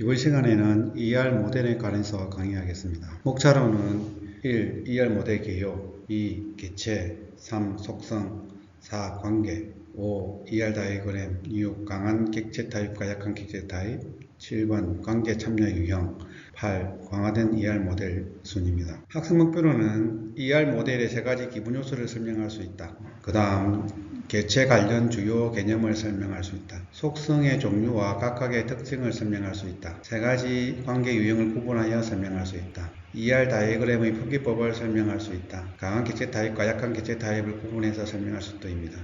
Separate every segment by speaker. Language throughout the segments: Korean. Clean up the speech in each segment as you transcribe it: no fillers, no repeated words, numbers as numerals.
Speaker 1: 이번 시간에는 ER 모델에 관해서 강의하겠습니다. 목차로는 1. ER 모델 개요, 2. 개체, 3. 속성, 4. 관계, 5. ER 다이어그램, 6. 강한 객체 타입과 약한 객체 타입, 7번 관계 참여 유형, 8. 강화된 ER 모델 순입니다. 학습 목표로는 ER 모델의 세 가지 기본 요소를 설명할 수 있다. 그 다음 개체 관련 주요 개념을 설명할 수 있다. 속성의 종류와 각각의 특징을 설명할 수 있다. 세 가지 관계 유형을 구분하여 설명할 수 있다. ER 다이어그램의 표기법을 설명할 수 있다. 강한 객체 타입과 약한 객체 타입을 구분해서 설명할 수도 있습니다.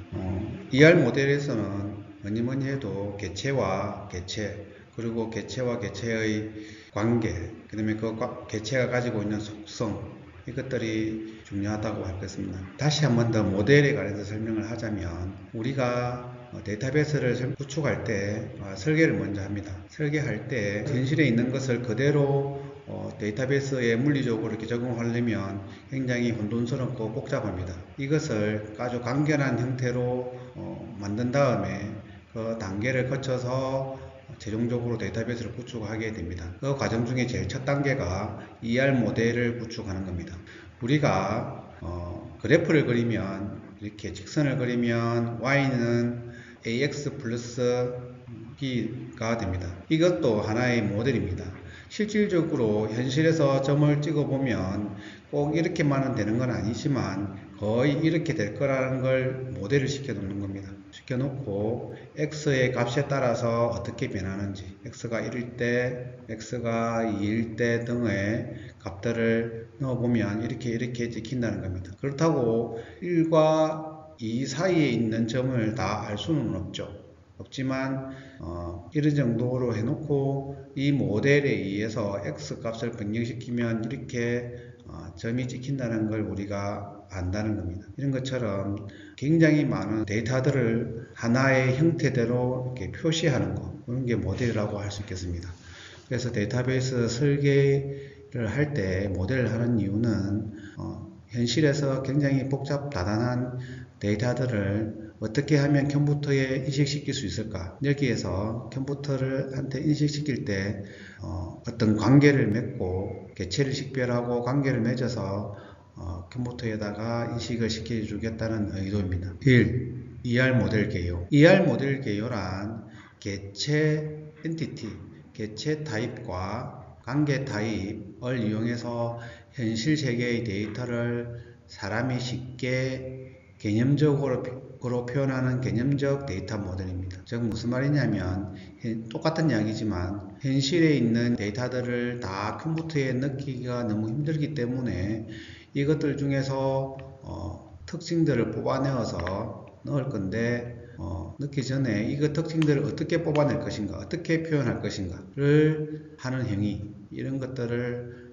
Speaker 1: ER 모델에서는 뭐니 해도 개체와 개체, 그리고 개체와 개체의 관계, 그 다음에 그 개체가 가지고 있는 속성, 이것들이 중요하다고 하겠습니다. 다시 한 번 더 모델에 관해서 설명을 하자면, 우리가 데이터베이스를 구축할 때 설계를 먼저 합니다. 설계할 때 현실에 있는 것을 그대로 데이터베이스에 물리적으로 이렇게 적용하려면 굉장히 혼돈스럽고 복잡합니다. 이것을 아주 간결한 형태로 만든 다음에 그 단계를 거쳐서 최종적으로 데이터베이스를 구축하게 됩니다. 그 과정 중에 제일 첫 단계가 ER 모델을 구축하는 겁니다. 우리가 그래프를 그리면, 이렇게 직선을 그리면 y는 ax 플러스 b가 됩니다. 이것도 하나의 모델입니다. 실질적으로 현실에서 점을 찍어보면 꼭 이렇게만은 되는 건 아니지만 거의 이렇게 될 거라는 걸 모델을 시켜놓는 겁니다. 시켜놓고 x의 값에 따라서 어떻게 변하는지, x가 1일 때, x가 2일 때 등의 값들을 넣어보면 이렇게 찍힌다는 겁니다. 그렇다고 1과 2 사이에 있는 점을 다 알 수는 없지만 이런 정도로 해놓고 이 모델에 의해서 x 값을 변경시키면 이렇게 점이 찍힌다는 걸 우리가 안다는 겁니다. 이런 것처럼 굉장히 많은 데이터들을 하나의 형태대로 이렇게 표시하는 것, 그런 게 모델이라고 할 수 있겠습니다. 그래서 데이터베이스 설계를 할 때 모델을 하는 이유는 현실에서 굉장히 다단한 데이터들을 어떻게 하면 컴퓨터에 인식시킬 수 있을까? 여기에서 컴퓨터한테 인식시킬 때 어떤 관계를 맺고 개체를 식별하고 관계를 맺어서 컴퓨터에다가 인식을 시켜주겠다는 의도입니다. 1. ER 모델 개요. ER 모델 개요란 개체 엔티티, 개체 타입과 관계 타입을 이용해서 현실 세계의 데이터를 사람이 쉽게 개념적으로 표현하는 개념적 데이터 모델입니다. 즉 무슨 말이냐면, 똑같은 이야기지만 현실에 있는 데이터들을 다 컴퓨터에 넣기가 너무 힘들기 때문에 이것들 중에서 특징들을 뽑아내어서 넣을 건데, 넣기 전에 이 특징들을 어떻게 뽑아낼 것인가, 어떻게 표현할 것인가를 하는 행위, 이런 것들을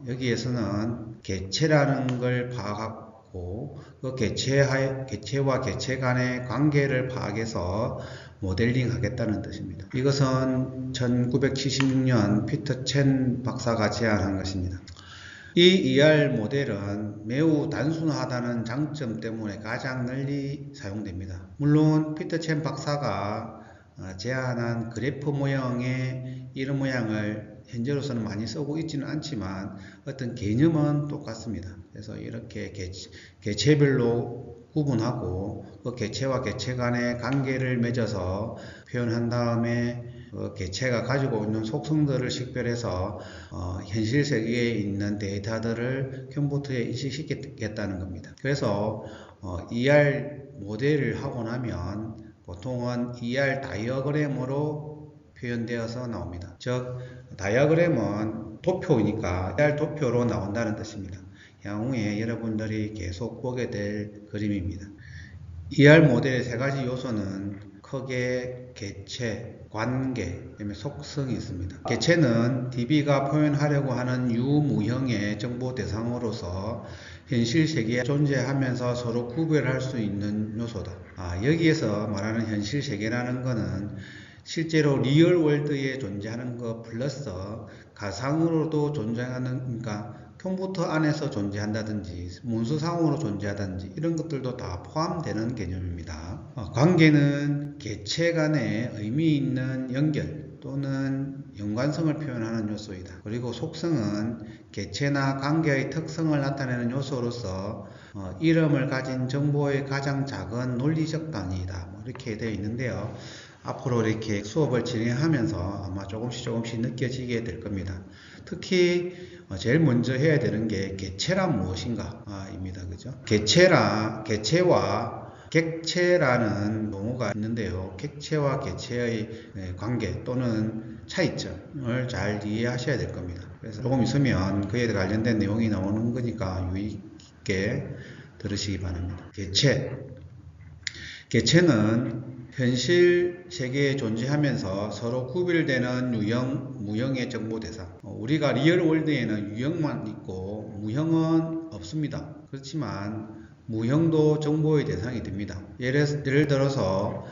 Speaker 1: 여기에서는 개체라는 걸 파악하고 그 개체와 개체 간의 관계를 파악해서 모델링 하겠다는 뜻입니다. 이것은 1976년 피터 첸 박사가 제안한 것입니다. 이 ER 모델은 매우 단순하다는 장점 때문에 가장 널리 사용됩니다. 물론 피터 첸 박사가 제안한 그래프 모형의 이런 모양을 현재로서는 많이 쓰고 있지는 않지만 어떤 개념은 똑같습니다. 그래서 이렇게 개체별로 구분하고 그 개체와 개체 간의 관계를 맺어서 표현한 다음에 그 개체가 가지고 있는 속성들을 식별해서 현실 세계에 있는 데이터들을 컴퓨터에 인식시키겠다는 겁니다. 그래서 ER 모델을 하고 나면 보통은 ER 다이어그램으로 표현되어서 나옵니다. 즉 다이어그램은 도표이니까 ER 도표로 나온다는 뜻입니다. 향후에 여러분들이 계속 보게 될 그림입니다. ER 모델의 세 가지 요소는 크게 개체, 관계, 그다음에 속성이 있습니다. 개체는 DB가 표현하려고 하는 유무형의 정보 대상으로서 현실 세계에 존재하면서 서로 구별할 수 있는 요소다. 여기에서 말하는 현실 세계라는 것은 실제로 리얼 월드에 존재하는 것 플러스 가상으로도 존재하는, 그러니까 컴퓨터 안에서 존재한다든지 문서상으로 존재하든지 이런 것들도 다 포함되는 개념입니다. 관계는 개체 간의 의미 있는 연결, 또는 연관성을 표현하는 요소이다. 그리고 속성은 개체나 관계의 특성을 나타내는 요소로서 이름을 가진 정보의 가장 작은 논리적 단위이다. 이렇게 되어 있는데요. 앞으로 이렇게 수업을 진행하면서 아마 조금씩 느껴지게 될 겁니다. 특히 제일 먼저 해야 되는 게 개체란 무엇인가 입니다. 그죠? 개체와 객체라는 용어가 있는데요. 객체와 개체의 관계 또는 차이점을 잘 이해하셔야 될 겁니다. 그래서 조금 있으면 그에 관련된 내용이 나오는 거니까 유의 있게 들으시기 바랍니다. 개체는 현실 세계에 존재하면서 서로 구별되는 무형의 정보 대상. 우리가 리얼 월드에는 유형만 있고 무형은 없습니다. 그렇지만 무형도 정보의 대상이 됩니다. 예를 들어서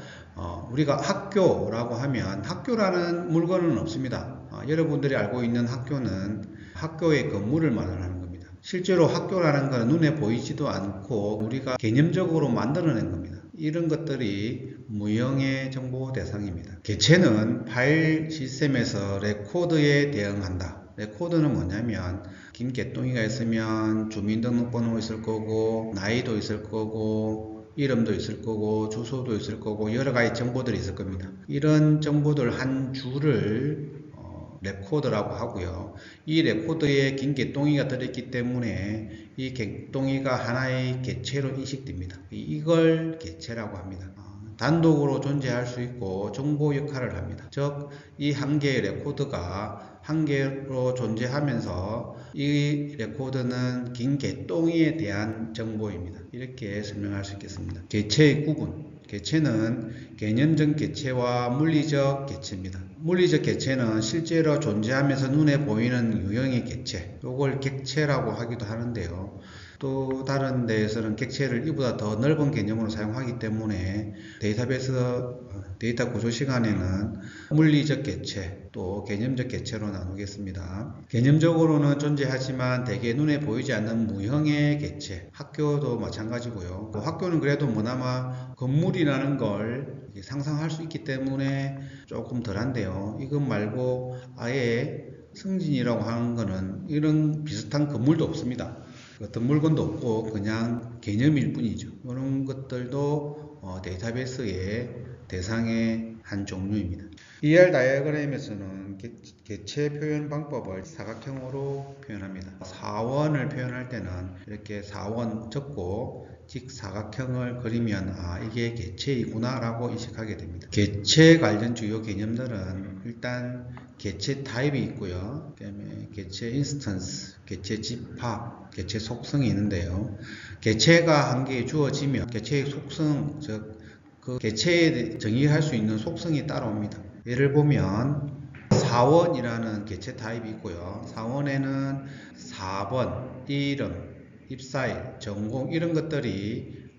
Speaker 1: 우리가 학교라고 하면 학교라는 물건은 없습니다. 여러분들이 알고 있는 학교는 학교의 건물을 말하는 겁니다. 실제로 학교라는 것은 눈에 보이지도 않고 우리가 개념적으로 만들어낸 겁니다. 이런 것들이 무형의 정보 대상입니다. 개체는 파일 시스템에서 레코드에 대응한다. 레코드는 뭐냐면 긴 개똥이가 있으면 주민등록번호 있을 거고 나이도 있을 거고 이름도 있을 거고 주소도 있을 거고 여러 가지 정보들이 있을 겁니다. 이런 정보들 한 줄을 레코드라고 하고요. 이 레코드에 긴 개똥이가 들어있기 때문에 이 개똥이가 하나의 개체로 인식됩니다. 이걸 개체라고 합니다. 단독으로 존재할 수 있고 정보 역할을 합니다. 즉, 이 한 개의 레코드가 한 개로 존재하면서 이 레코드는 긴 개똥이에 대한 정보입니다. 이렇게 설명할 수 있겠습니다. 개체의 구분. 개체는 개념적 개체와 물리적 개체입니다. 물리적 개체는 실제로 존재하면서 눈에 보이는 유형의 개체, 이걸 객체라고 하기도 하는데요. 또 다른 데에서는 객체를 이보다 더 넓은 개념으로 사용하기 때문에 데이터베이스 데이터 구조 시간에는 물리적 개체 또 개념적 개체로 나누겠습니다. 개념적으로는 존재하지만 대개 눈에 보이지 않는 무형의 개체, 학교도 마찬가지고요. 학교는 그래도 뭐나마 건물이라는 걸 상상할 수 있기 때문에 조금 덜한데요. 이것 말고 아예 승진이라고 하는 거는 이런 비슷한 건물도 없습니다. 어떤 물건도 없고 그냥 개념일 뿐이죠. 이런 것들도 데이터베이스의 대상의 한 종류입니다. ER 다이어그램에서는 개체 표현 방법을 사각형으로 표현합니다. 사원을 표현할 때는 이렇게 사원 적고 직사각형을 그리면 이게 개체이구나 라고 인식하게 됩니다. 개체 관련 주요 개념들은 일단 개체 타입이 있고요. 그다음에 개체 인스턴스, 개체 집합, 개체 속성이 있는데요. 개체가 한 개 주어지면 개체의 속성, 즉 그 개체에 정의할 수 있는 속성이 따라옵니다. 예를 보면 사원이라는 개체 타입이 있고요. 사원에는 4번, 이름, 입사일, 전공 이런 것들이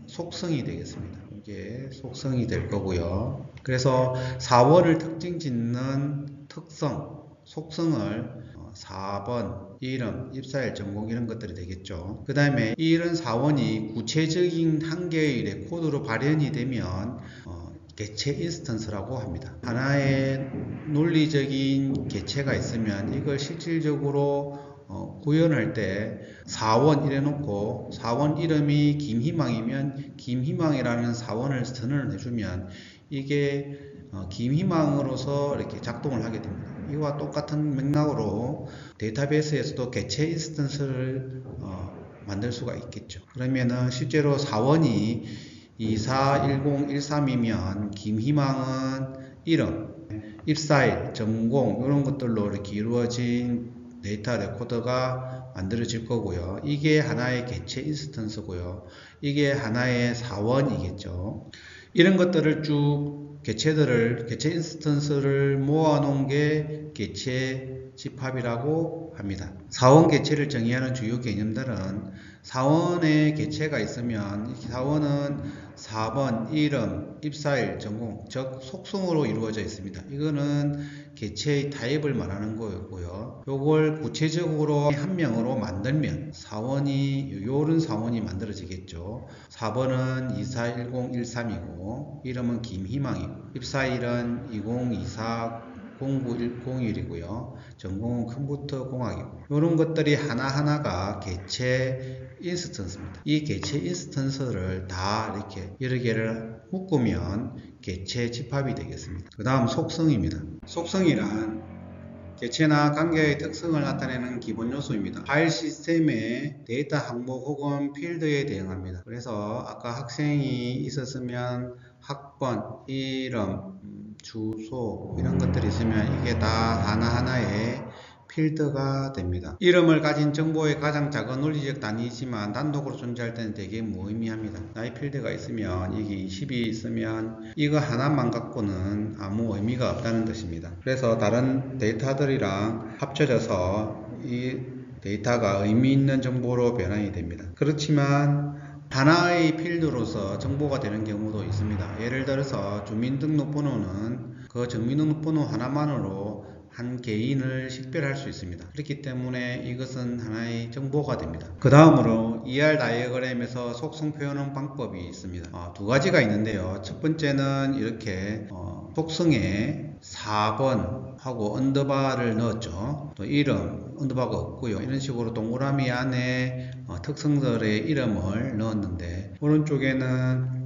Speaker 1: 속성이 되겠습니다. 이게 속성이 될 거고요. 그래서 4원을 특징 짓는 특성, 속성을 4번, 이름, 입사일, 전공 이런 것들이 되겠죠. 그 다음에 이런 4원이 구체적인 한 개의 레코드로 발현이 되면 개체 인스턴스라고 합니다. 하나의 논리적인 개체가 있으면 이걸 실질적으로 구현할 때 4원 이래 놓고 4원 이름이 김희망이면 김희망이라는 4원을 선언을 해주면 이게 김희망으로서 이렇게 작동을 하게 됩니다. 이와 똑같은 맥락으로 데이터베이스에서도 개체 인스턴스를 만들 수가 있겠죠. 그러면은 실제로 4원이 241013이면 김희망은 이름, 입사일, 전공 이런 것들로 이렇게 이루어진 데이터 레코더가 만들어질 거고요. 이게 하나의 개체 인스턴스고요. 이게 하나의 4원이겠죠. 이런 것들을 쭉 개체 인스턴스를 모아놓은 게 개체 집합이라고 합니다. 4원 개체를 정의하는 주요 개념들은 4원의 개체가 있으면 이 4원은 4번, 이름, 입사일, 전공, 즉 속성으로 이루어져 있습니다. 이거는 개체의 타입을 말하는 거고요. 요걸 구체적으로 한 명으로 만들면 4원이 요런 4원이 만들어지겠죠. 4번은 241013이고 이름은 김희망이고 입사일은 2024 공부 01이고요. 전공은 컴퓨터 공학이고 이런 것들이 하나하나가 개체 인스턴스입니다. 이 개체 인스턴스를 다 이렇게 여러 개를 묶으면 개체 집합이 되겠습니다. 그 다음 속성입니다. 속성이란 개체나 관계의 특성을 나타내는 기본 요소입니다. 파일 시스템의 데이터 항목 혹은 필드에 대응합니다. 그래서 아까 학생이 있었으면 학번, 이름, 주소 이런 것들이 있으면 이게 다 하나하나의 필드가 됩니다. 이름을 가진 정보의 가장 작은 논리적 단위이지만 단독으로 존재할 때는 되게 무의미합니다. 나의 필드가 있으면 이게 20이 있으면 이거 하나만 갖고는 아무 의미가 없다는 뜻입니다. 그래서 다른 데이터들이랑 합쳐져서 이 데이터가 의미 있는 정보로 변환이 됩니다. 그렇지만 하나의 필드로서 정보가 되는 경우도 있습니다. 예를 들어서 주민등록번호는 그 주민등록번호 하나만으로 한 개인을 식별할 수 있습니다. 그렇기 때문에 이것은 하나의 정보가 됩니다. 그 다음으로 ER 다이어그램에서 속성 표현하는 방법이 있습니다. 두 가지가 있는데요. 첫 번째는 이렇게 속성에 4번 하고 언더바를 넣었죠. 또 이름 언더바가 없고요. 이런 식으로 동그라미 안에 특성들의 이름을 넣었는데 오른쪽에는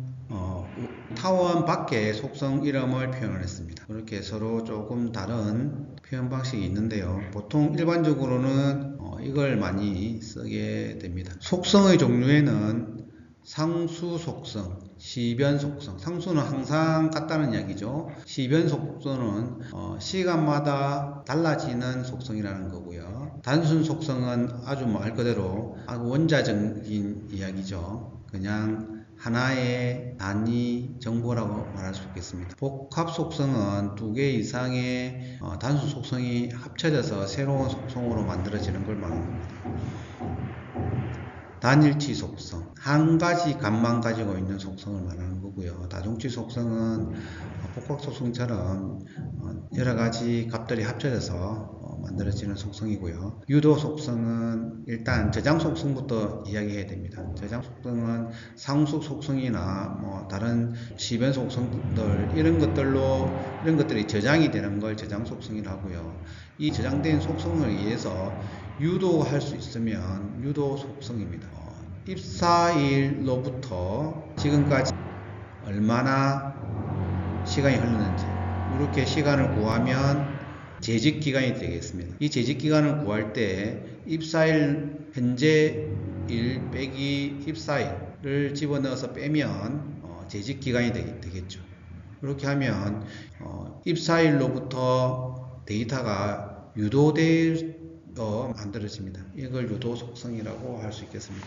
Speaker 1: 타원 밖에 속성 이름을 표현을 했습니다. 그렇게 서로 조금 다른 표현 방식이 있는데요. 보통 일반적으로는 이걸 많이 쓰게 됩니다. 속성의 종류에는 상수 속성, 시변 속성. 상수는 항상 같다는 이야기죠. 시변 속성은 시간마다 달라지는 속성이라는 거고요. 단순 속성은 아주 말 그대로 아주 원자적인 이야기죠. 그냥 하나의 단위 정보라고 말할 수 있겠습니다. 복합 속성은 두 개 이상의 단순 속성이 합쳐져서 새로운 속성으로 만들어지는 걸 말합니다. 단일치 속성, 한 가지 값만 가지고 있는 속성을 말하는 거고요. 다중치 속성은 복합 속성처럼 여러 가지 값들이 합쳐져서 만들어지는 속성이고요. 유도 속성은 일단 저장 속성부터 이야기해야 됩니다. 저장 속성은 상수 속성이나 다른 시변 속성들 이런 것들이 저장이 되는 걸 저장 속성이라고 하고요. 이 저장된 속성을 위해서 유도할 수 있으면 유도 속성입니다. 입사일로부터 지금까지 얼마나 시간이 흘렀는지 이렇게 시간을 구하면 재직기간이 되겠습니다. 이 재직기간을 구할 때 입사일 현재 일 빼기 입사일을 집어넣어서 빼면 재직기간이 되겠죠. 그렇게 하면 입사일로부터 데이터가 유도되어 만들어집니다. 이걸 유도 속성이라고 할 수 있겠습니다.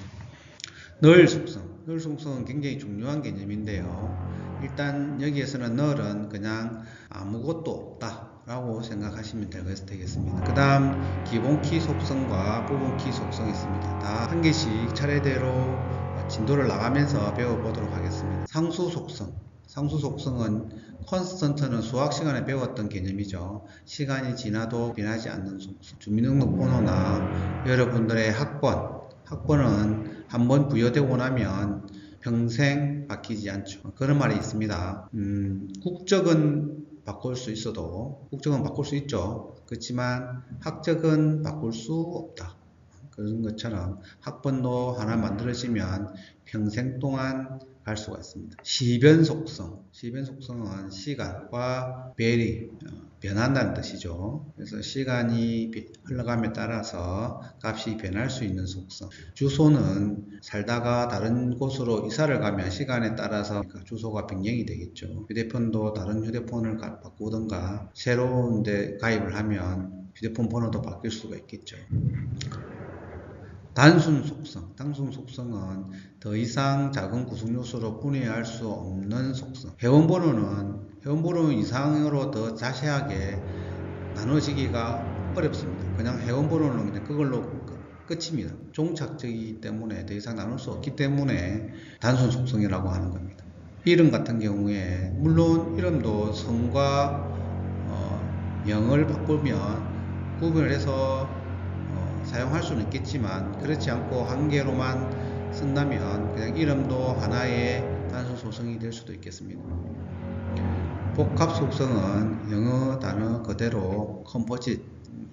Speaker 1: 널 속성. 널 속성은 굉장히 중요한 개념인데요. 일단 여기에서는 널은 그냥 아무것도 없다 라고 생각하시면 되겠습니다. 그 다음 기본키 속성과 부분키 속성이 있습니다. 다 한 개씩 차례대로 진도를 나가면서 배워보도록 하겠습니다. 상수 속성. 상수 속성은 컨스턴트는 수학 시간에 배웠던 개념이죠. 시간이 지나도 변하지 않는 속성. 주민등록번호나 여러분들의 학번은 한번 부여되고 나면 평생 바뀌지 않죠. 그런 말이 있습니다. 국적은 바꿀 수 있어도 국적은 바꿀 수 있죠. 그렇지만 학적은 바꿀 수 없다. 그런 것처럼 학번도 하나 만들어지면 평생 동안 갈 수가 있습니다. 시변 속성. 시변 속성은 시간과 변한다는 뜻이죠. 그래서 시간이 흘러감에 따라서 값이 변할 수 있는 속성. 주소는 살다가 다른 곳으로 이사를 가면 시간에 따라서 주소가 변경이 되겠죠. 휴대폰도 다른 휴대폰을 바꾸든가 새로운 데 가입을 하면 휴대폰 번호도 바뀔 수가 있겠죠. 단순 속성. 단순 속성은 더 이상 작은 구성 요소로 분해할 수 없는 속성. 회원번호는 이상으로 더 자세하게 나눠지기가 어렵습니다. 그냥 회원번호는 그냥 그걸로 끝입니다. 종착적이기 때문에 더 이상 나눌 수 없기 때문에 단순 속성이라고 하는 겁니다. 이름 같은 경우에 물론 이름도 성과 명을 바꾸면 구분을 해서 사용할 수는 있겠지만 그렇지 않고 한 개로만 쓴다면 그냥 이름도 하나의 단순 속성이 될 수도 있겠습니다. 복합 속성은 영어 단어 그대로 컴포짓,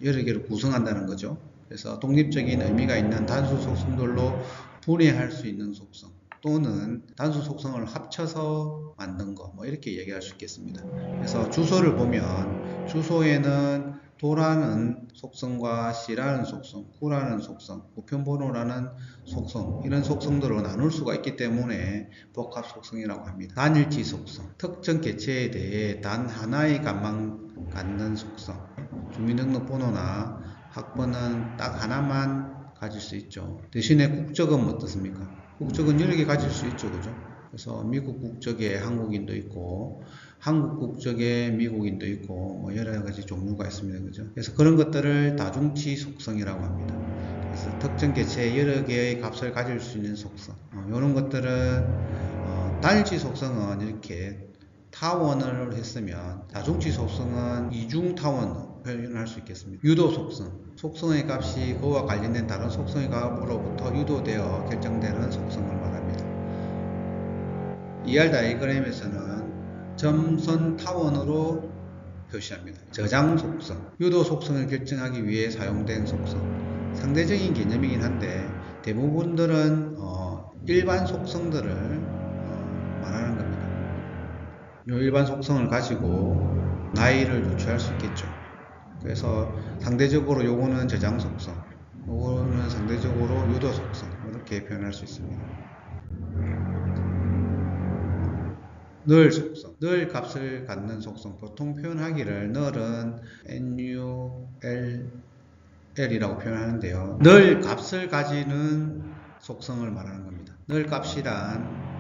Speaker 1: 여러 개를 구성한다는 거죠. 그래서 독립적인 의미가 있는 단수 속성들로 분해할 수 있는 속성, 또는 단수 속성을 합쳐서 만든 거, 뭐 이렇게 얘기할 수 있겠습니다. 그래서 주소를 보면 주소에는 도라는 속성과 C라는 속성, 구라는 속성, 우편번호라는 속성, 이런 속성들로 나눌 수가 있기 때문에 복합 속성이라고 합니다. 단일치 속성, 특정 개체에 대해 단 하나의 값만 갖는 속성, 주민등록번호나 학번은 딱 하나만 가질 수 있죠. 대신에 국적은 어떻습니까? 국적은 여러 개 가질 수 있죠, 그죠? 그래서 미국 국적에 한국인도 있고, 한국 국적에 미국인도 있고, 뭐 여러 가지 종류가 있습니다, 그죠? 그래서 그런 것들을 다중치 속성이라고 합니다. 그래서 특정 개체에 여러 개의 값을 가질 수 있는 속성, 이런 것들은 단일치 속성은 이렇게 타원을 했으면, 다중치 속성은 이중 타원을 표현할 수 있겠습니다. 유도 속성, 속성의 값이 그와 관련된 다른 속성의 값으로부터 유도되어 결정되는 속성을 말합니다. ER 다이어그램에서는 점선 타원으로 표시합니다. 저장 속성, 유도 속성을 결정하기 위해 사용된 속성, 상대적인 개념이긴 한데 대부분들은 일반 속성들을 말하는 겁니다. 이 일반 속성을 가지고 나이를 유추할 수 있겠죠. 그래서 상대적으로 요거는 저장 속성, 요거는 상대적으로 유도 속성, 이렇게 표현할 수 있습니다. 늘 속성, 늘 값을 갖는 속성, 보통 표현하기를 늘은 NULL이라고 표현하는데요. 늘 값을 가지는 속성을 말하는 겁니다. 늘 값이란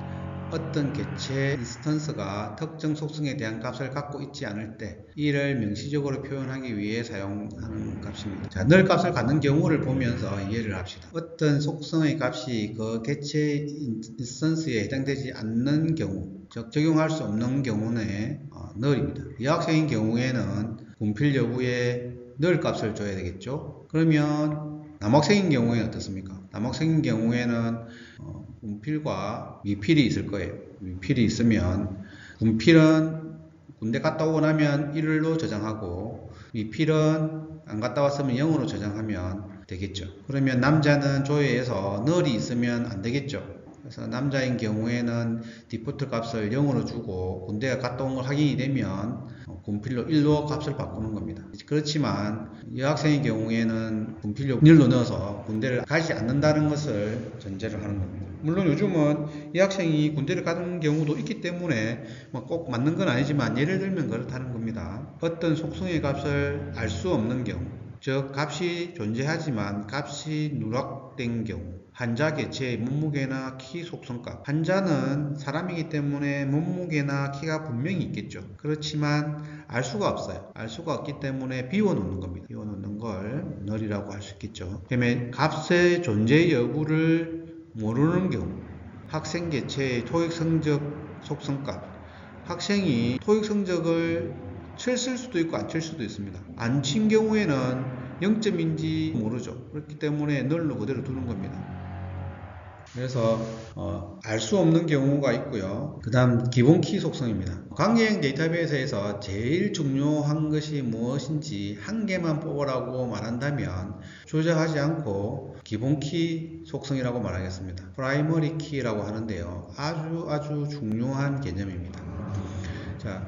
Speaker 1: 어떤 개체 인스턴스가 특정 속성에 대한 값을 갖고 있지 않을 때 이를 명시적으로 표현하기 위해 사용하는 값입니다. 자, 늘 값을 갖는 경우를 보면서 이해를 합시다. 어떤 속성의 값이 그 개체 인스턴스에 해당되지 않는 경우, 즉 적용할 수 없는 경우는 null입니다. 여학생인 경우에는 분필 여부에 null 값을 줘야 되겠죠. 그러면 남학생인 경우에는 어떻습니까? 남학생인 경우에는 분필과 미필이 있을 거예요. 미필이 있으면 분필은 군대 갔다 오고 나면 1로 저장하고 미필은 안 갔다 왔으면 0으로 저장하면 되겠죠. 그러면 남자는 조회에서 null이 있으면 안 되겠죠. 그래서 남자인 경우에는 디포트 값을 0으로 주고 군대가 갔다 온 걸 확인이 되면 분필로 1로 값을 바꾸는 겁니다. 그렇지만 여학생의 경우에는 분필로 1로 넣어서 군대를 가지 않는다는 것을 전제를 하는 겁니다. 물론 요즘은 여학생이 군대를 가는 경우도 있기 때문에 꼭 맞는 건 아니지만 예를 들면 그렇다는 겁니다. 어떤 속성의 값을 알 수 없는 경우, 즉 값이 존재하지만 값이 누락된 경우, 한자 개체의 몸무게나 키 속성값, 한자는 사람이기 때문에 몸무게나 키가 분명히 있겠죠. 그렇지만 알 수가 없어요. 알 수가 없기 때문에 비워놓는 겁니다. 비워놓는 걸 null이라고 할 수 있겠죠. 그다음에 값의 존재 여부를 모르는 경우, 학생 개체의 토익 성적 속성값, 학생이 토익 성적을 쳤을 수도 있고 안 칠 수도 있습니다. 안 친 경우에는 0점인지 모르죠. 그렇기 때문에 null로 그대로 두는 겁니다. 그래서 알 수 없는 경우가 있고요. 그 다음 기본 키 속성입니다. 관계형 데이터베이스에서 제일 중요한 것이 무엇인지 한 개만 뽑으라고 말한다면 조작하지 않고 기본 키 속성이라고 말하겠습니다. 프라이머리 키라고 하는데요. 아주 중요한 개념입니다. 자,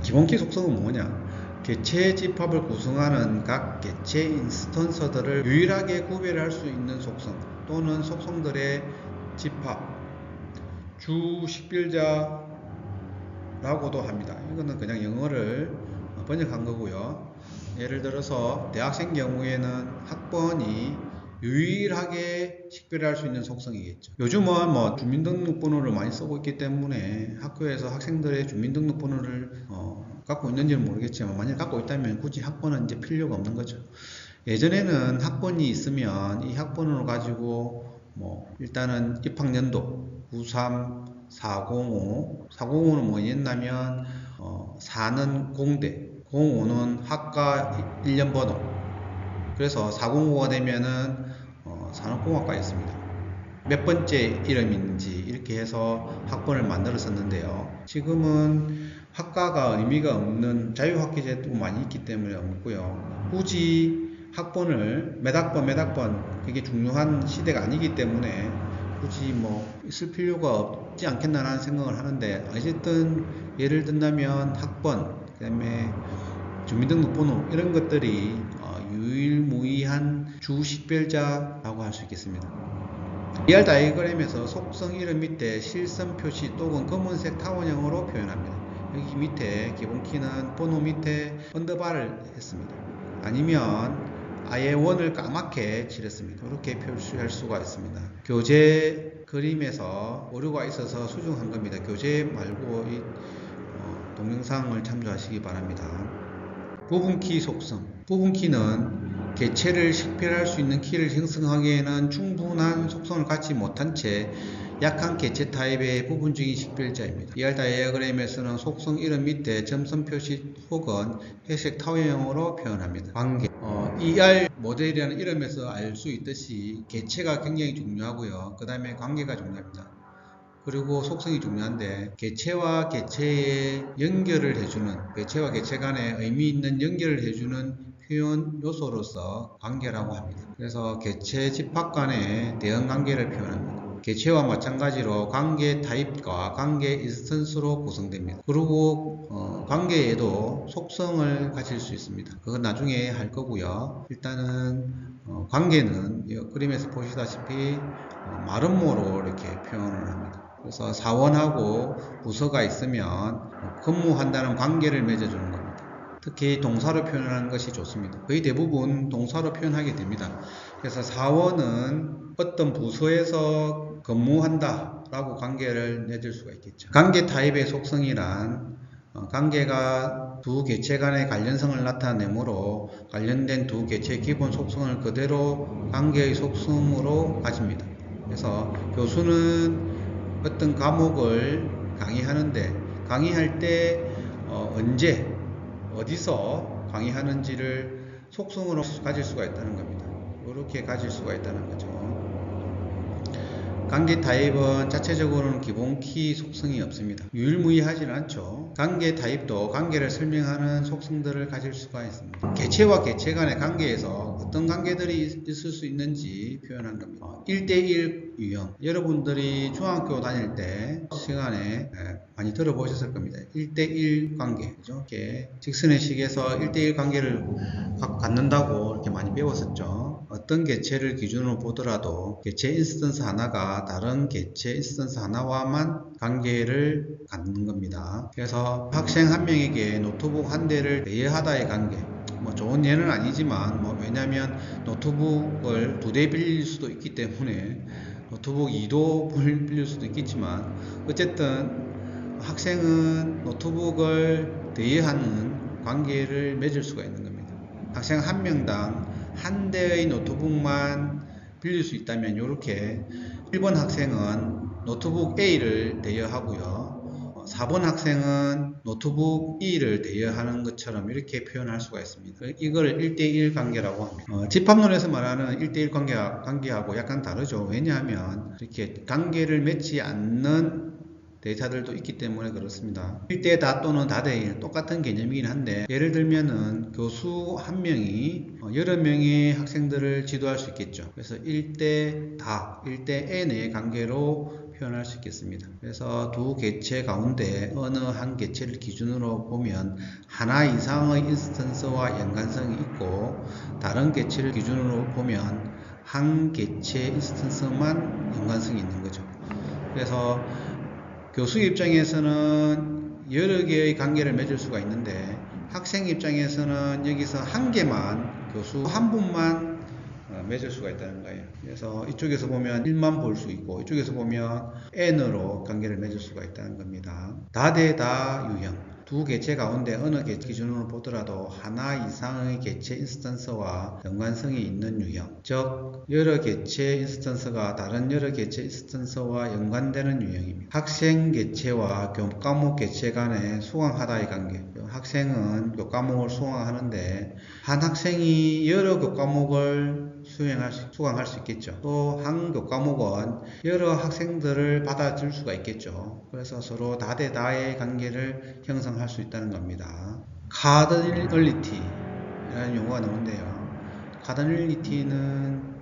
Speaker 1: 기본 키 속성은 뭐냐? 개체 집합을 구성하는 각 개체 인스턴서들을 유일하게 구별할 수 있는 속성 또는 속성들의 집합, 주 식별자라고도 합니다. 이거는 그냥 영어를 번역한 거고요. 예를 들어서 대학생 경우에는 학번이 유일하게 식별할 수 있는 속성이겠죠. 요즘은 주민등록번호를 많이 쓰고 있기 때문에 학교에서 학생들의 주민등록번호를 갖고 있는지는 모르겠지만 만약 갖고 있다면 굳이 학번은 이제 필요가 없는 거죠. 예전에는 학번이 있으면 이 학번을 가지고 일단은 입학년도 93, 405, 405는 뭐였냐면 4는 공대, 05는 학과 1년 번호. 그래서 405가 되면은 산업공학과였습니다. 몇 번째 이름인지 이렇게 해서 학번을 만들었었는데요. 지금은 학과 학과가 의미가 없는 자유학기제도 많이 있기 때문에 없고요. 굳이 학번을 몇 학번 그게 중요한 시대가 아니기 때문에 굳이 뭐 있을 필요가 없지 않겠나라는 생각을 하는데, 어쨌든 예를 든다면 학번, 그 다음에 주민등록번호 이런 것들이 유일무이한 주식별자라고 할 수 있겠습니다. ER 다이어그램에서 속성 이름 밑에 실선 표시 또는 검은색 타원형으로 표현합니다. 여기 밑에 기본키는 번호 밑에 언더바를 했습니다. 아니면 아예 원을 까맣게 칠했습니다. 이렇게 표시할 수가 있습니다. 교재 그림에서 오류가 있어서 수정한 겁니다. 교재 말고 이 동영상을 참조하시기 바랍니다. 부분키 속성. 부분키는 개체를 식별할 수 있는 키를 형성하기에는 충분한 속성을 갖지 못한 채 약한 개체 타입의 부분적인 식별자입니다. ER 다이어그램에서는 속성 이름 밑에 점선 표시 혹은 회색 타원형으로 표현합니다. 관계. ER 모델이라는 이름에서 알 수 있듯이 개체가 굉장히 중요하고요. 그 다음에 관계가 중요합니다. 그리고 속성이 중요한데, 개체와 개체의 연결을 해주는, 개체와 개체 간에 의미 있는 연결을 해주는 표현 요소로서 관계라고 합니다. 그래서 개체 집합 간의 대응 관계를 표현합니다. 개체와 마찬가지로 관계 타입과 관계 인스턴스로 구성됩니다. 그리고 관계에도 속성을 가질 수 있습니다. 그건 나중에 할 거고요. 일단은 관계는 이 그림에서 보시다시피 마름모로 이렇게 표현을 합니다. 그래서 사원하고 부서가 있으면 근무한다는 관계를 맺어주는 겁니다. 특히 동사로 표현하는 것이 좋습니다. 거의 대부분 동사로 표현하게 됩니다. 그래서 사원은 어떤 부서에서 근무한다 라고 관계를 맺을 수가 있겠죠. 관계 타입의 속성이란 관계가 두 개체 간의 관련성을 나타내므로 관련된 두 개체의 기본 속성을 그대로 관계의 속성으로 가집니다. 그래서 교수는 어떤 과목을 강의하는데, 강의할 때 언제 어디서 강의하는지를 속성으로 가질 수가 있다는 겁니다. 이렇게 가질 수가 있다는 거죠. 관계 타입은 자체적으로는 기본키 속성이 없습니다. 유일무이하지는 않죠. 관계 타입도 관계를 설명하는 속성들을 가질 수가 있습니다. 개체와 개체 간의 관계에서 어떤 관계들이 있을 수 있는지 표현한 겁니다. 1대1 유형. 여러분들이 중학교 다닐 때 시간에 많이 들어보셨을 겁니다. 1대1 관계. 그죠? 이렇게 직선의 식에서 1대1 관계를 갖는다고 이렇게 많이 배웠었죠. 어떤 개체를 기준으로 보더라도 개체 인스턴스 하나가 다른 개체 인스턴스 하나와만 관계를 갖는 겁니다. 그래서 학생 한 명에게 노트북 한 대를 대여하다의 관계. 뭐 좋은 예는 아니지만, 왜냐면 노트북을 2대 빌릴 수도 있기 때문에 노트북 2도 빌릴 수도 있겠지만, 어쨌든 학생은 노트북을 대여하는 관계를 맺을 수가 있는 겁니다. 학생 한 명당 한 대의 노트북만 빌릴 수 있다면, 이렇게 1번 학생은 노트북 A를 대여하고요, 4번 학생은 노트북 E를 대여하는 것처럼 이렇게 표현할 수가 있습니다. 이걸 1대1 관계라고 합니다. 집합론에서 말하는 1대1 관계하고 약간 다르죠. 왜냐하면 이렇게 관계를 맺지 않는 데이터들도 있기 때문에 그렇습니다. 1대 다 또는 다대1 똑같은 개념이긴 한데, 예를 들면은 교수 한 명이 여러 명의 학생들을 지도할 수 있겠죠. 그래서 1대 다, 1대 n의 관계로 표현할 수 있겠습니다. 그래서 두 개체 가운데 어느 한 개체를 기준으로 보면 하나 이상의 인스턴스와 연관성이 있고, 다른 개체를 기준으로 보면 한 개체 인스턴스만 연관성이 있는 거죠. 그래서 교수 입장에서는 여러 개의 관계를 맺을 수가 있는데, 학생 입장에서는 여기서 한 개만, 교수 한 분만 맺을 수가 있다는 거예요. 그래서 이쪽에서 보면 1만 볼 수 있고, 이쪽에서 보면 n으로 관계를 맺을 수가 있다는 겁니다. 다대다 유형. 두 개체 가운데 어느 개체 기준으로 보더라도 하나 이상의 개체 인스턴스와 연관성이 있는 유형, 즉 여러 개체 인스턴스가 다른 여러 개체 인스턴스와 연관되는 유형입니다. 학생 개체와 교과목 개체 간의 수강하다의 관계. 학생은 교과목을 수강하는데, 한 학생이 여러 교과목을 수강할 수 있겠죠. 또 한 교과목은 여러 학생들을 받아줄 수가 있겠죠. 그래서 서로 다대다의 관계를 형성할 수 있다는 겁니다. 카더널리티라는 용어가 나오는데요. 카더널리티는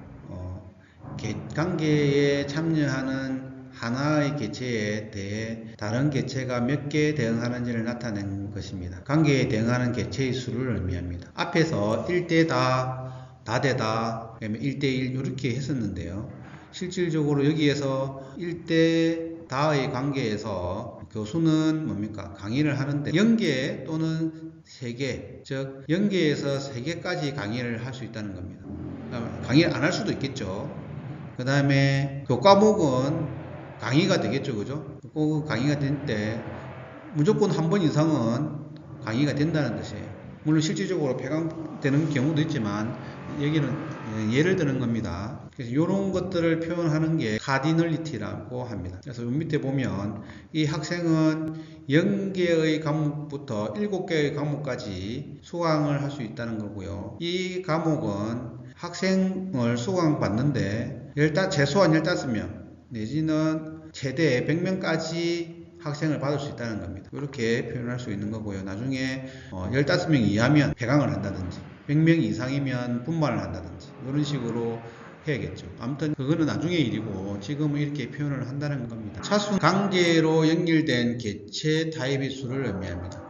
Speaker 1: 관계에 참여하는 하나의 개체에 대해 다른 개체가 몇 개 대응하는지를 나타낸 것입니다. 관계에 대응하는 개체의 수를 의미합니다. 앞에서 1대다, 다대다, 1대1 이렇게 했었는데요. 실질적으로 여기에서 1대다의 관계에서 교수는 뭡니까? 강의를 하는데 0개 또는 3개, 즉 0개에서 3개까지 강의를 할 수 있다는 겁니다. 강의를 안 할 수도 있겠죠. 그 다음에 교과목은 강의가 되겠죠. 그죠? 꼭 강의가 될 때 무조건 한 번 이상은 강의가 된다는 뜻이에요. 물론 실질적으로 폐강되는 경우도 있지만 여기는 예를 드는 겁니다. 그래서 이런 것들을 표현하는 게 카디널리티라고 합니다. 그래서 밑에 보면 이 학생은 0개의 과목부터 7개의 과목까지 수강을 할 수 있다는 거고요. 이 과목은 학생을 수강받는데 최소한 15명 내지는 최대 100명까지 학생을 받을 수 있다는 겁니다. 이렇게 표현할 수 있는 거고요. 나중에 15명 이하면 폐강을 한다든지 100명 이상이면 분반을 한다든지 이런 식으로 해야겠죠. 아무튼 그거는 나중의 일이고 지금은 이렇게 표현을 한다는 겁니다. 차순 관계로 연결된 개체 타입의 수를 의미합니다.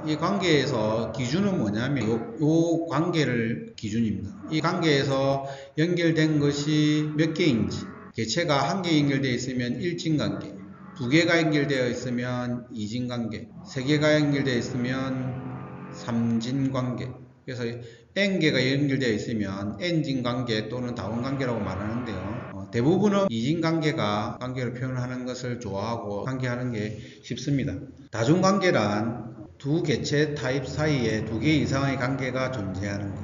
Speaker 1: 이 관계에서 기준은 뭐냐면 요 관계를 기준입니다. 이 관계에서 연결된 것이 몇 개인지, 개체가 한 개 연결되어 있으면 1진관계, 2개가 연결되어 있으면 2진관계, 3개가 연결되어 있으면 3진관계. 그래서 n개가 연결되어 있으면 n진관계 또는 다원관계라고 말하는데요. 대부분은 2진관계가 관계를 표현하는 것을 좋아하고 관계하는 게 쉽습니다. 다중관계란 두 개체 타입 사이에 2개 이상의 관계가 존재하는 것.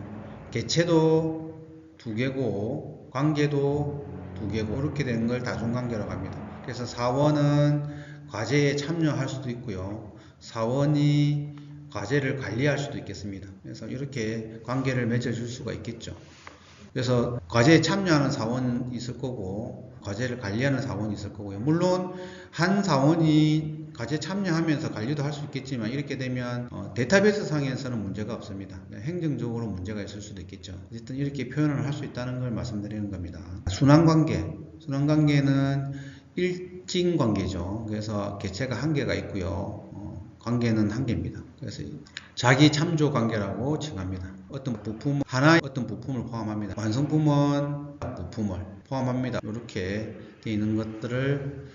Speaker 1: 개체도 2개고 관계도 2개고 이렇게 되는 걸 다중관계라고 합니다. 그래서 사원은 과제에 참여할 수도 있고요. 사원이 과제를 관리할 수도 있겠습니다. 그래서 이렇게 관계를 맺어줄 수가 있겠죠. 그래서 과제에 참여하는 사원이 있을 거고 과제를 관리하는 사원이 있을 거고요. 물론 한 사원이 과제 참여하면서 관리도 할 수 있겠지만 이렇게 되면 데이터베이스 상에서는 문제가 없습니다. 행정적으로 문제가 있을 수도 있겠죠. 어쨌든 이렇게 표현을 할 수 있다는 걸 말씀드리는 겁니다. 순환관계는 일진관계죠. 그래서 개체가 한 개가 있고요. 관계는 한 개입니다. 그래서 자기 참조 관계라고 칭합니다. 하나의 어떤 부품을 포함합니다. 완성품은 부품을 포함합니다. 이렇게 되어 있는 것들을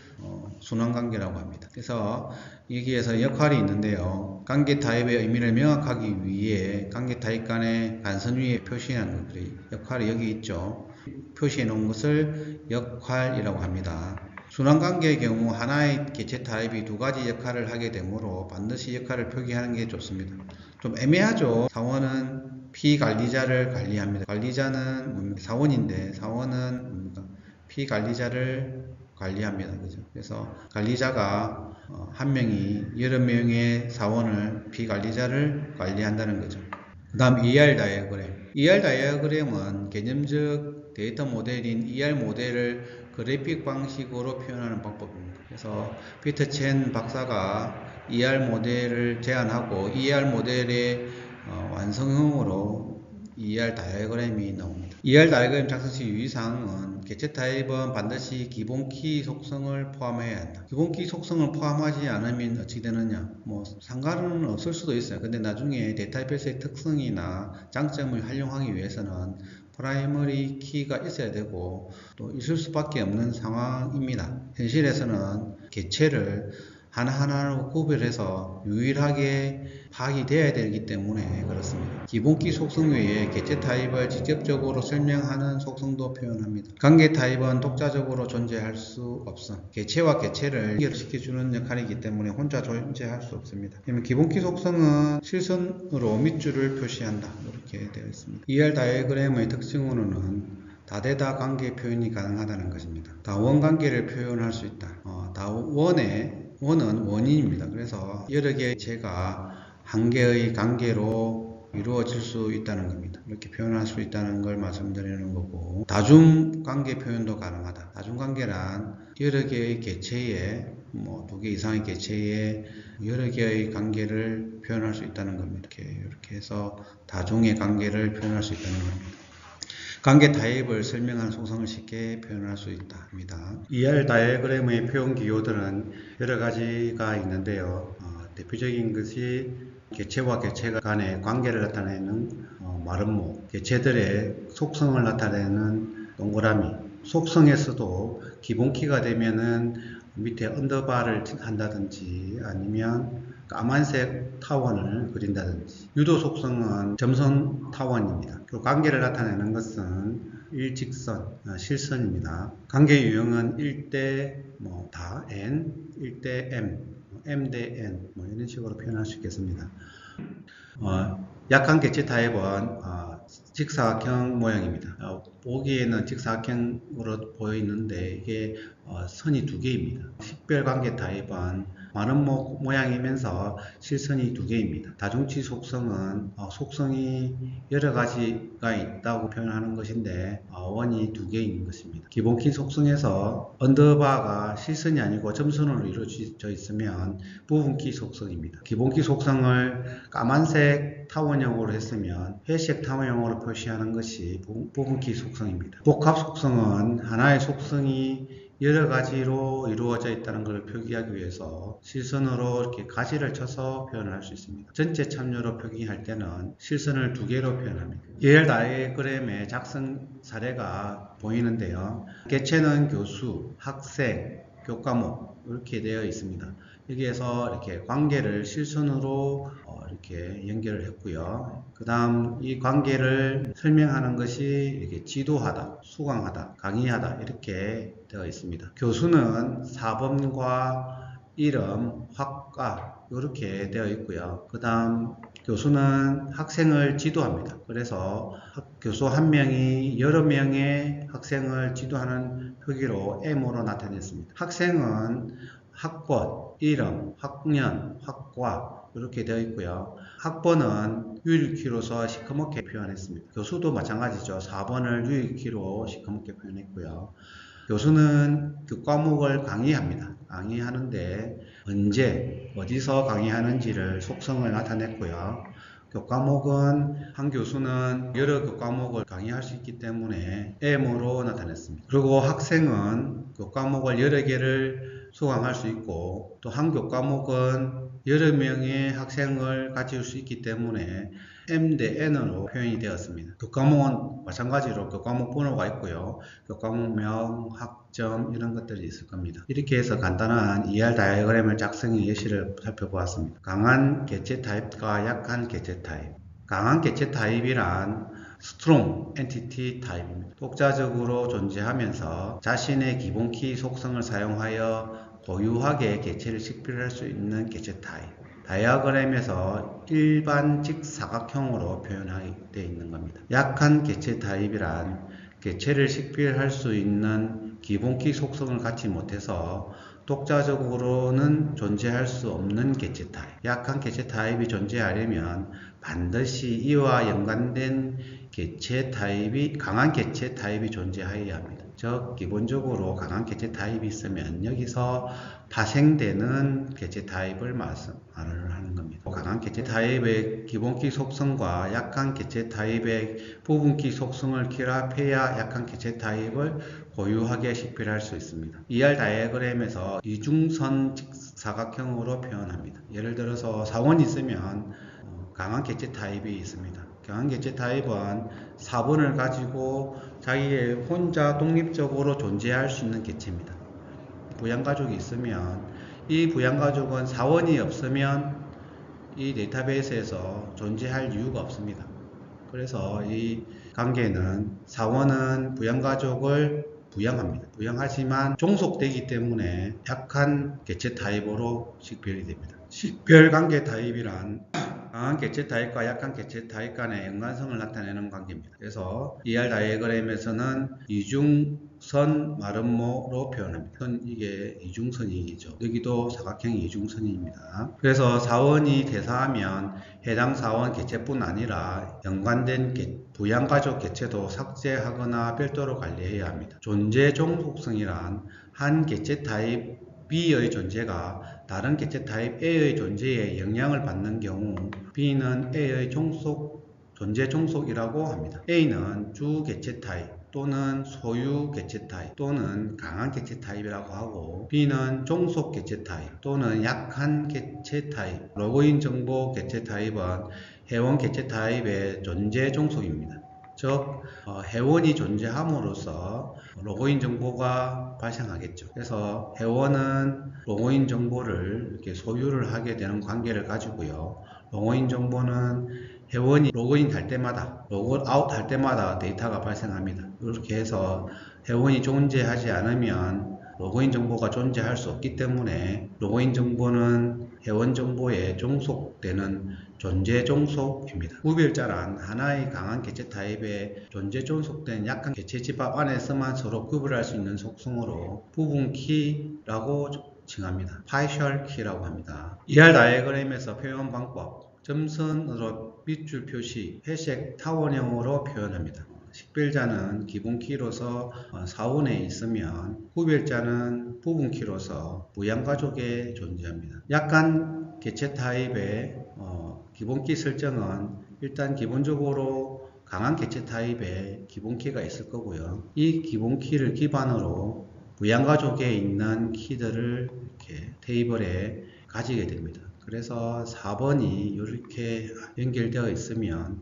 Speaker 1: 순환관계라고 합니다. 그래서 여기에서 역할이 있는데요. 관계 타입의 의미를 명확하기 위해 관계 타입 간의 간선 위에 표시하는 것들이 역할이 여기 있죠. 표시해 놓은 것을 역할이라고 합니다. 순환관계의 경우 하나의 개체 타입이 2가지 역할을 하게 되므로 반드시 역할을 표기하는 게 좋습니다. 좀 애매하죠. 사원은 피관리자를 관리합니다. 관리자는 사원인데 사원은 뭡니까? 피관리자를 관리합니다. 그죠? 그래서 관리자가 한 명이 여러 명의 사원을 피관리자를 관리한다는 거죠. 그 다음 ER 다이어그램. ER 다이어그램은 개념적 데이터 모델인 ER 모델을 그래픽 방식으로 표현하는 방법입니다. 그래서 피터 첸 박사가 ER 모델을 제안하고 ER 모델의 완성형으로 ER 다이어그램이 나옵니다. ER 다이어그램 작성 시 유의사항은 개체 타입은 반드시 기본 키 속성을 포함해야 한다. 기본 키 속성을 포함하지 않으면 어찌 되느냐? 상관은 없을 수도 있어요. 근데 나중에 데이터베이스의 특성이나 장점을 활용하기 위해서는 프라이머리 키가 있어야 되고 또 있을 수밖에 없는 상황입니다. 현실에서는 개체를 하나하나로 구별해서 유일하게 파악이 되어야 되기 때문에 그렇습니다. 기본키 속성 외에 개체 타입을 직접적으로 설명하는 속성도 표현합니다. 관계 타입은 독자적으로 존재할 수 없어. 개체와 개체를 연결시켜주는 역할이기 때문에 혼자 존재할 수 없습니다. 기본키 속성은 실선으로 밑줄을 표시한다. 이렇게 되어 있습니다. ER 다이어그램의 특징으로는 다대다 관계 표현이 가능하다는 것입니다. 다원 관계를 표현할 수 있다. 원은 원인입니다. 그래서 여러 개의 개체가 한 개의 관계로 이루어질 수 있다는 겁니다. 이렇게 표현할 수 있다는 걸 말씀드리는 거고, 다중관계 표현도 가능하다. 다중관계란 여러 개의 개체에 두 개 이상의 개체에 여러 개의 관계를 표현할 수 있다는 겁니다. 이렇게 해서 다중의 관계를 표현할 수 있다는 겁니다. 관계 타입을 설명하는 속성을 쉽게 표현할 수 있답니다. ER 다이어그램의 표현 기호들은 여러 가지가 있는데요. 대표적인 것이 개체와 개체 간의 관계를 나타내는 마름모, 개체들의 속성을 나타내는 동그라미, 속성에서도 기본키가 되면은 밑에 언더바를 한다든지 아니면 까만색 타원을 그린다든지, 유도 속성은 점선 타원입니다. 그 관계를 나타내는 것은 일직선, 실선입니다. 관계 유형은 1대 다 n, 1대 m, m 대 n 이런 식으로 표현할 수 있겠습니다. 약한 개체 타입은 직사각형 모양입니다. 보기에는 직사각형으로 보이는데 이게 선이 두 개입니다. 식별관계 타입은 많은 모양이면서 실선이 두 개입니다. 다중치 속성은 속성이 여러 가지가 있다고 표현하는 것인데 원이 두 개인 것입니다. 기본키 속성에서 언더바가 실선이 아니고 점선으로 이루어져 있으면 부분키 속성입니다. 기본키 속성을 까만색 타원형으로 했으면 회색 타원형으로 표시하는 것이 부분키 속성입니다. 복합 속성은 하나의 속성이 여러 가지로 이루어져 있다는 것을 표기하기 위해서 실선으로 이렇게 가지를 쳐서 표현을 할 수 있습니다. 전체 참여로 표기할 때는 실선을 두 개로 표현합니다. ER 다이어그램의 작성 사례가 보이는데요. 개체는 교수, 학생, 교과목 이렇게 되어 있습니다. 여기에서 이렇게 관계를 실선으로 이렇게 연결을 했고요. 그 다음 이 관계를 설명하는 것이 이렇게 지도하다, 수강하다, 강의하다 이렇게 되어 있습니다. 교수는 사범과 이름, 학과 이렇게 되어 있고요. 그 다음 교수는 학생을 지도합니다. 그래서 교수 한 명이 여러 명의 학생을 지도하는 표기로 M으로 나타냈습니다. 학생은 학번, 이름, 학년, 학과 이렇게 되어 있고요. 학번은 유일키로서 시커멓게 표현했습니다. 교수도 마찬가지죠. 4번을 유일키로 시커멓게 표현했고요. 교수는 그 과목을 강의합니다. 강의하는데 언제, 어디서 강의하는지를 속성을 나타냈고요. 교과목은 한 교수는 여러 교과목을 강의할 수 있기 때문에 M으로 나타냈습니다. 그리고 학생은 교과목을 여러 개를 수강할 수 있고 또 한 교과목은 여러 명의 학생을 가질 수 있기 때문에 M 대 N으로 표현이 되었습니다. 교과목은 마찬가지로 교과목 번호가 있고요. 교과목명, 학점 이런 것들이 있을 겁니다. 이렇게 해서 간단한 ER 다이어그램을 작성의 예시를 살펴보았습니다. 강한 개체 타입과 약한 개체 타입. 강한 개체 타입이란 Strong Entity 타입입니다. 독자적으로 존재하면서 자신의 기본키 속성을 사용하여 고유하게 개체를 식별할 수 있는 개체 타입. 다이어그램에서 일반 직사각형으로 표현되어 있는 겁니다. 약한 개체 타입이란 개체를 식별할 수 있는 기본키 속성을 갖지 못해서 독자적으로는 존재할 수 없는 개체 타입. 약한 개체 타입이 존재하려면 반드시 이와 연관된 강한 개체 타입이 존재해야 합니다. 즉 기본적으로 강한 개체 타입이 있으면 여기서 파생되는 개체 타입을 말을 하는 겁니다. 강한 개체 타입의 기본키 속성과 약한 개체 타입의 부분키 속성을 결합해야 약한 개체 타입을 고유하게 식별할 수 있습니다. ER 다이어그램에서 이중선 직사각형으로 표현합니다. 예를 들어서 사원이 있으면 강한 개체 타입이 있습니다. 강한 개체 타입은 사본을 가지고 자기의 혼자 독립적으로 존재할 수 있는 개체입니다. 부양가족이 있으면 이 부양가족은 사원이 없으면 이 데이터베이스에서 존재할 이유가 없습니다. 그래서 이 관계는 사원은 부양가족을 부양합니다. 부양하지만 종속되기 때문에 약한 개체 타입으로 식별이 됩니다. 식별관계 타입이란 강한 개체 타입과 약한 개체 타입 간의 연관성을 나타내는 관계입니다. 그래서 ER 다이어그램에서는 이중선 마름모로 표현합니다. 이게 이중선이죠. 여기도 사각형 이중선입니다. 그래서 사원이 대사하면 해당 사원 개체뿐 아니라 연관된 부양가족 개체도 삭제하거나 별도로 관리해야 합니다. 존재 종속성이란 한 개체 타입 B의 존재가 다른 개체 타입 A의 존재에 영향을 받는 경우 B는 A의 존재 종속이라고 합니다. A는 주 개체 타입 또는 소유 개체 타입 또는 강한 개체 타입이라고 하고 B는 종속 개체 타입 또는 약한 개체 타입. 로그인 정보 개체 타입은 회원 개체 타입의 존재 종속입니다. 즉 회원이 존재함으로써 로그인 정보가 발생하겠죠. 그래서 회원은 로그인 정보를 이렇게 소유를 하게 되는 관계를 가지고요. 로그인 정보는 회원이 로그인 할 때마다, 로그아웃 할 때마다 데이터가 발생합니다. 이렇게 해서 회원이 존재하지 않으면 로그인 정보가 존재할 수 없기 때문에 로그인 정보는 회원 정보에 종속되는 존재 종속입니다. 구별자란 하나의 강한 개체 타입에 존재 종속된 약한 개체 집합 안에서만 서로 구별할 수 있는 속성으로 부분 키라고 칭합니다. partial key라고 합니다. ER 다이어그램에서 표현 방법, 점선으로 밑줄 표시, 회색 타원형으로 표현합니다. 식별자는 기본 키로서 사원에 있으면 구별자는 부분 키로서 부양가족에 존재합니다. 약간 개체 타입의 기본 키 설정은 일단 기본적으로 강한 개체 타입의 기본 키가 있을 거고요. 이 기본 키를 기반으로 부양가족에 있는 키들을 이렇게 테이블에 가지게 됩니다. 그래서 4번이 이렇게 연결되어 있으면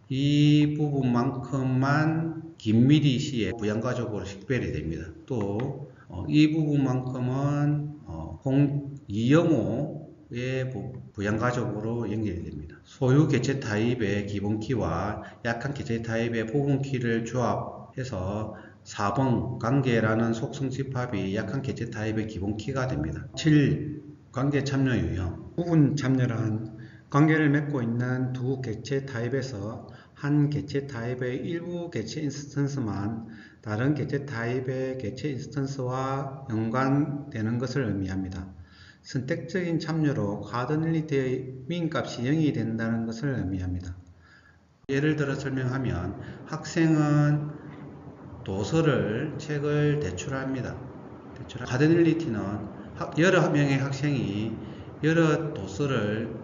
Speaker 1: 이 부분만큼만 긴밀히 시에 부양가족으로 식별이 됩니다. 또 이 부분만큼은 이영호의 부양가족으로 연결이 됩니다. 소유 개체 타입의 기본 키와 약한 개체 타입의 부분 키를 조합해서 4번 관계라는 속성 집합이 약한 개체 타입의 기본 키가 됩니다. 7. 관계 참여 유형. 부분 참여란 관계를 맺고 있는 두 개체 타입에서 한 개체 타입의 일부 개체 인스턴스만 다른 개체 타입의 개체 인스턴스와 연관되는 것을 의미합니다. 선택적인 참여로 카더닐리티의 민값이 0이 된다는 것을 의미합니다. 예를 들어 설명하면 학생은 도서를, 책을 대출합니다. 카더닐리티는 여러 명의 학생이 여러 도서를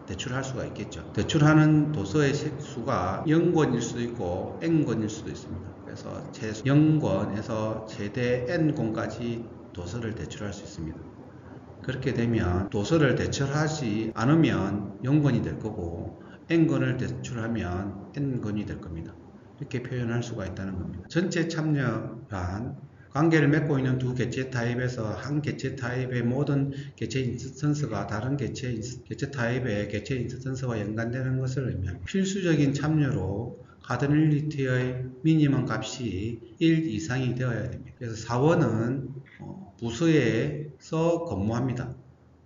Speaker 1: 대출할 수가 있겠죠. 대출하는 도서의 수가 0권일 수도 있고 n권일 수도 있습니다. 그래서 0권에서 최대 n권까지 도서를 대출할 수 있습니다. 그렇게 되면 도서를 대출하지 않으면 0권이 될 거고 n권을 대출하면 n권이 될 겁니다. 이렇게 표현할 수가 있다는 겁니다. 전체 참여란 관계를 맺고 있는 두 개체 타입에서 한 개체 타입의 모든 개체 인스턴스가 다른 개체 타입의 개체 인스턴스와 연관되는 것을 의미합니다. 필수적인 참여로 카더닐리티의 미니멈 값이 1 이상이 되어야 됩니다. 그래서 사원은 부서에서 근무합니다.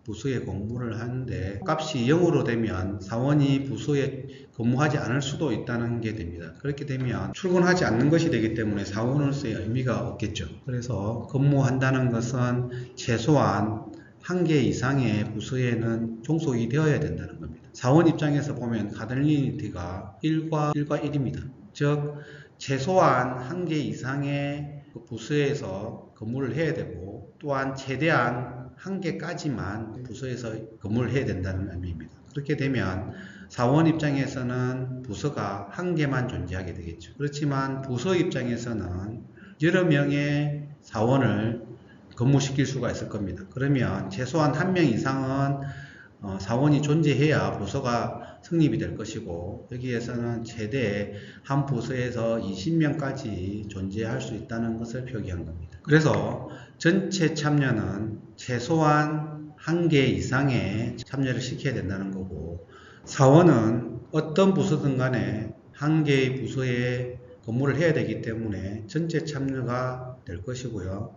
Speaker 1: 부서에 근무를 하는데 값이 0으로 되면 사원이 부서에 근무하지 않을 수도 있다는 게 됩니다. 그렇게 되면 출근하지 않는 것이 되기 때문에 사원으로서의 의미가 없겠죠. 그래서 근무한다는 것은 최소한 1개 이상의 부서에는 종속이 되어야 된다는 겁니다. 사원 입장에서 보면 카더닐리티가 1과 1입니다. 즉 최소한 1개 이상의 부서에서 근무를 해야 되고 또한 최대한 1개까지만 부서에서 근무를 해야 된다는 의미입니다. 그렇게 되면 사원 입장에서는 부서가 1개만 존재하게 되겠죠. 그렇지만 부서 입장에서는 여러 명의 사원을 근무시킬 수가 있을 겁니다. 그러면 최소한 1명 이상은 사원이 존재해야 부서가 성립이 될 것이고 여기에서는 최대 한 부서에서 20명까지 존재할 수 있다는 것을 표기한 겁니다. 그래서 전체 참여는 최소한 1개 이상의 참여를 시켜야 된다는 거고 사원은 어떤 부서든 간에 1개의 부서에 근무를 해야 되기 때문에 전체 참여가 될 것이고요.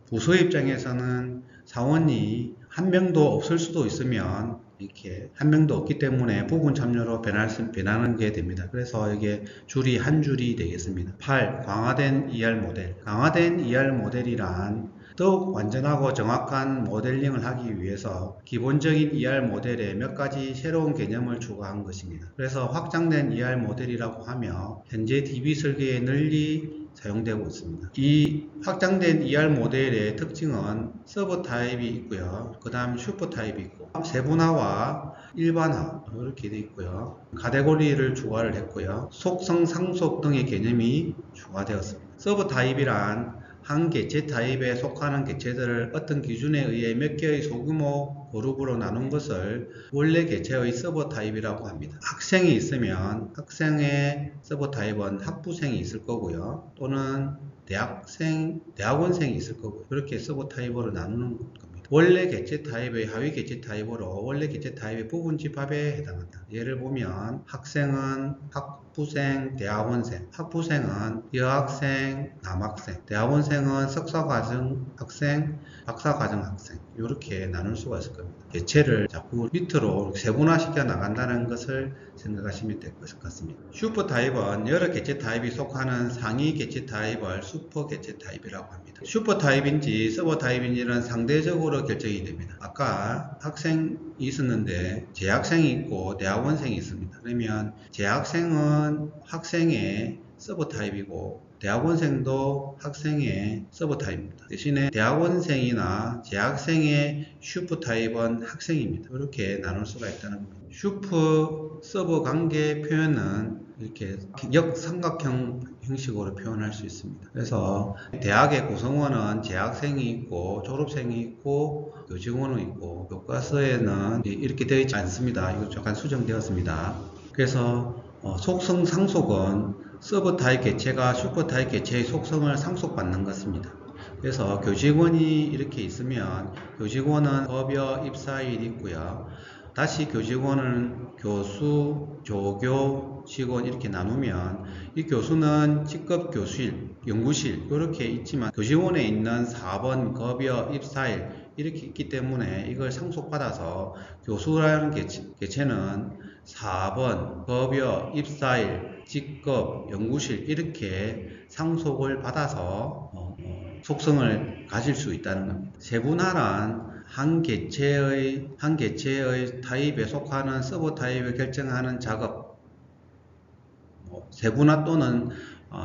Speaker 1: 부서 입장에서는 사원이 1명도 없을 수도 있으면 이렇게 한 명도 없기 때문에 부분 참여로 변하는 게 됩니다. 그래서 이게 줄이 한 줄이 되겠습니다. 8. 강화된 ER 모델. 강화된 ER 모델이란 더욱 완전하고 정확한 모델링을 하기 위해서 기본적인 ER 모델에 몇 가지 새로운 개념을 추가한 것입니다. 그래서 확장된 ER 모델이라고 하며 현재 DB 설계에 널리 사용되고 있습니다. 이 확장된 ER 모델의 특징은 서버 타입이 있고요. 그 다음 슈퍼 타입이 있고 세분화와 일반화 이렇게 되어 있고요. 카테고리를 추가를 했고요. 속성, 상속 등의 개념이 추가되었습니다. 서버 타입이란 한 개체 타입에 속하는 개체들을 어떤 기준에 의해 몇 개의 소규모 그룹으로 나눈 것을 원래 개체의 서버 타입이라고 합니다. 학생이 있으면 학생의 서버 타입은 학부생이 있을 거고요. 또는 대학원생이 있을 거고요. 그렇게 서버 타입으로 나누는 겁니다. 원래 개체 타입의 하위 개체 타입으로 원래 개체 타입의 부분 집합에 해당한다. 예를 보면 학생은 학부생, 대학원생, 학부생은 여학생, 남학생, 대학원생은 석사과정 학생, 박사과정 학생 이렇게 나눌 수가 있을 겁니다. 개체를 자꾸 밑으로 세분화시켜 나간다는 것을 생각하시면 될 것 같습니다. 슈퍼 타입은 여러 개체 타입이 속하는 상위 개체 타입을 슈퍼 개체 타입이라고 합니다. 슈퍼 타입인지 서버 타입인지는 상대적으로 결정이 됩니다. 아까 학생이 있었는데 재학생이 있고 대학원생이 있습니다. 그러면 재학생은 학생의 서버 타입이고 대학원생도 학생의 서버 타입입니다. 대신에 대학원생이나 재학생의 슈퍼 타입은 학생입니다. 이렇게 나눌 수가 있다는 겁니다. 슈퍼 서버 관계 표현은 이렇게 역삼각형 형식으로 표현할 수 있습니다. 그래서 대학의 구성원은 재학생이 있고 졸업생이 있고 교직원은 있고 교과서에는 이렇게 되어 있지 않습니다. 이거 잠깐 수정되었습니다. 그래서 속성 상속은 서버 타입 개체가 슈퍼 타입 개체의 속성을 상속받는 것입니다. 그래서 교직원이 이렇게 있으면 교직원은 급여 입사일 있고요. 다시 교직원은 교수, 조교, 직원 이렇게 나누면 이 교수는 직급 교실, 연구실 이렇게 있지만 교직원에 있는 4번 급여 입사일 이렇게 있기 때문에 이걸 상속받아서 교수라는 개체는 4번 급여 입사일, 직급, 연구실 이렇게 상속을 받아서 속성을 가질 수 있다는 겁니다. 세분화란 한 개체의 타입에 속하는 서버 타입을 결정하는 작업, 세분화 또는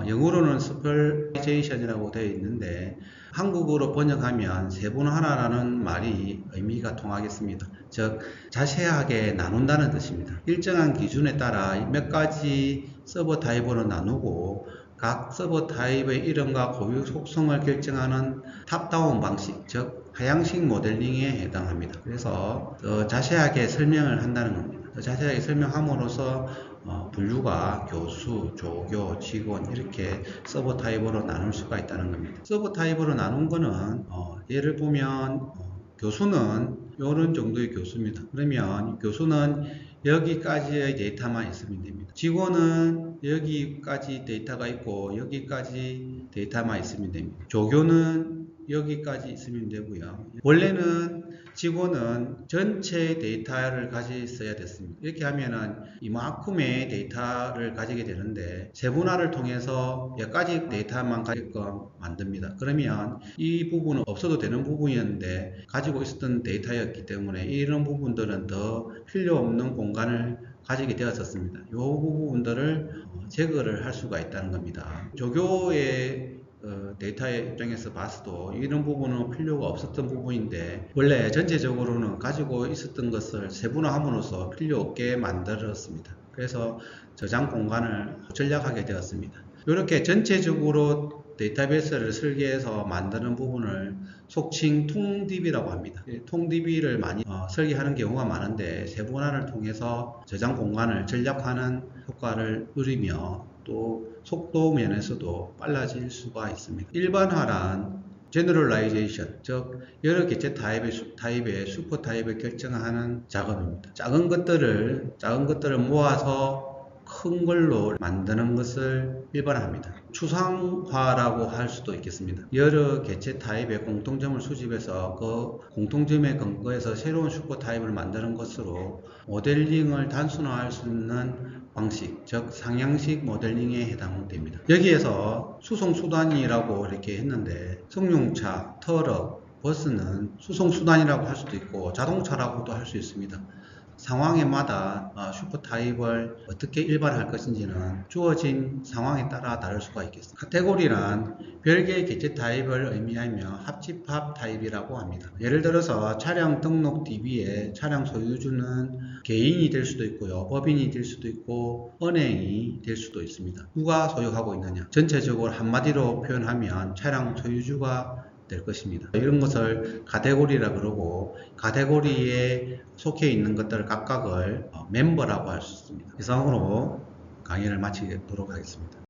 Speaker 1: 영어로는 스페셜라이제이션이라고 되어 있는데 한국어로 번역하면 세분화라는 말이 의미가 통하겠습니다. 즉 자세하게 나눈다는 뜻입니다. 일정한 기준에 따라 몇 가지 서버 타입으로 나누고 각 서버 타입의 이름과 고유 속성을 결정하는 탑다운 방식, 즉 하향식 모델링에 해당합니다. 그래서 더 자세하게 설명을 한다는 겁니다. 더 자세하게 설명함으로써 분류가 교수, 조교, 직원 이렇게 서버 타입으로 나눌 수가 있다는 겁니다. 서버 타입으로 나눈 거는 예를 보면 교수는 이런 정도의 교수입니다. 그러면 교수는 여기까지의 데이터만 있으면 됩니다. 직원은 여기까지 데이터가 있고 여기까지 데이터만 있으면 됩니다. 조교는 여기까지 있으면 되고요. 원래는 직원은 전체 데이터를 가졌어야 됐습니다. 이렇게 하면은 이만큼의 데이터를 가지게 되는데 세분화를 통해서 몇 가지 데이터만 가지게끔 만듭니다. 그러면 이 부분은 없어도 되는 부분이었는데 가지고 있었던 데이터였기 때문에 이런 부분들은 더 필요 없는 공간을 가지게 되었었습니다. 이 부분들을 제거를 할 수가 있다는 겁니다. 조교의 데이터의 입장에서 봤어도 이런 부분은 필요가 없었던 부분인데 원래 전체적으로는 가지고 있었던 것을 세분화함으로써 필요 없게 만들었습니다. 그래서 저장 공간을 전략하게 되었습니다. 이렇게 전체적으로 데이터베이스를 설계해서 만드는 부분을 속칭 통DB라고 합니다. 통DB를 많이 설계하는 경우가 많은데 세분화를 통해서 저장 공간을 전략하는 효과를 누리며 또 속도 면에서도 빨라질 수가 있습니다. 일반화란 제너럴라이제이션, 즉 여러 개체 타입의 슈퍼 타입을 결정하는 작업입니다. 작은 것들을 모아서 큰 걸로 만드는 것을 일반화합니다. 추상화라고 할 수도 있겠습니다. 여러 개체 타입의 공통점을 수집해서 그 공통점에 근거해서 새로운 슈퍼 타입을 만드는 것으로 모델링을 단순화할 수 있는 방식, 즉 상향식 모델링에 해당됩니다. 여기에서 수송수단이라고 이렇게 했는데 승용차, 트럭, 버스는 수송수단이라고 할 수도 있고 자동차라고도 할 수 있습니다. 상황에마다 슈퍼 타입을 어떻게 일반화할 것인지는 주어진 상황에 따라 다를 수가 있겠습니다. 카테고리란 별개의 개체 타입을 의미하며 합집합 타입이라고 합니다. 예를 들어서 차량 등록 DB에 차량 소유주는 개인이 될 수도 있고요, 법인이 될 수도 있고 은행이 될 수도 있습니다. 누가 소유하고 있느냐, 전체적으로 한마디로 표현하면 차량 소유주가 될 것입니다. 이런 것을 카테고리라 그러고, 카테고리에 속해 있는 것들 각각을 멤버라고 할 수 있습니다. 이상으로 강의를 마치도록 하겠습니다.